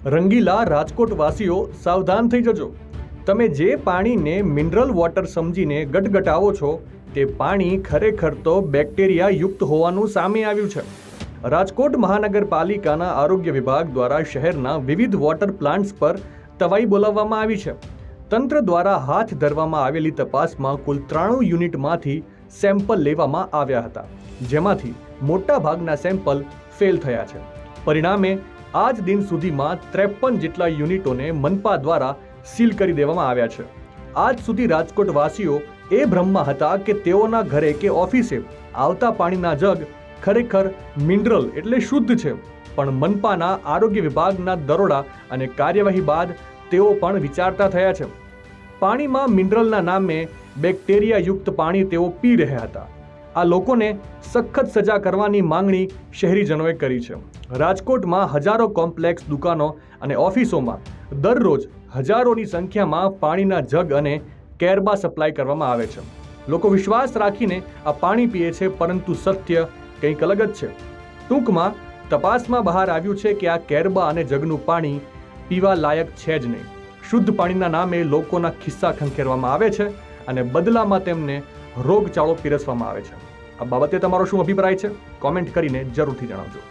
રંગીલા રાજકોટ વાસીઓ સાવધાન થઈ જજો. તમે જે પાણીને મિનરલ વોટર સમજીને ગટગટાવો છો તે પાણી ખરેખર તો બેક્ટેરિયા યુક્ત હોવાનું સામે આવ્યું છે. રાજકોટ મહાનગરપાલિકાના આરોગ્ય વિભાગ દ્વારા શહેરના વિવિધ વોટર પ્લાન્ટ્સ પર તવાઈ બોલાવવામાં આવી છે. તંત્ર દ્વારા હાથ ધરવામાં આવેલી તપાસમાં કુલ 93 યુનિટમાંથી સેમ્પલ લેવામાં આવ્યા હતા, જેમાંથી મોટા ભાગના સેમ્પલ ફેલ થયા છે. પરિણામે આજ દિન સુધીમાં 53 જેટલા યુનિટોને મનપા દ્વારા સીલ કરી દેવામાં આવ્યા છે. આજ સુધી રાજકોટ વાસીઓ એ ભ્રમમાં હતા કે તેઓના ઘરે કે ઓફિસે આવતા પાણીના જગ ખરેખર મિનરલ એટલે શુદ્ધ છે, પણ મનપાના આરોગ્ય વિભાગના દરોડા અને કાર્યવાહી બાદ તેઓ પણ વિચારતા થયા છે. પાણીમાં મિનરલના નામે બેક્ટેરિયાયુક્ત પાણી તેઓ પી રહ્યા હતા. આ લોકોને સખત સજા કરવાની માંગણી શહેરીજનોએ કરી છે. રાજકોટમાં હજારો કોમ્પ્લેક્સ દુકાનો અને ઓફિસોમાં દરરોજ હજારોની સંખ્યામાં પાણીના જગ અને કેરબા સપ્લાય કરવામાં આવે છે. લોકો વિશ્વાસ રાખીને આ પાણી પીએ છે, પરંતુ સત્ય કંઈક અલગ જ છે. ટૂંકમાં તપાસમાં બહાર આવ્યું છે કે આ કેરબા અને જગનું પાણી પીવા લાયક છે જ નહીં. શુદ્ધ પાણીના નામે લોકોના ખિસ્સા ખંખેરવામાં આવે છે અને બદલામાં તેમને રોગચાળો પીરસવામાં આવે છે. આ બાબતે તમારો શું અભિપ્રાય છે? કોમેન્ટ કરીને જરૂરથી જણાવજો.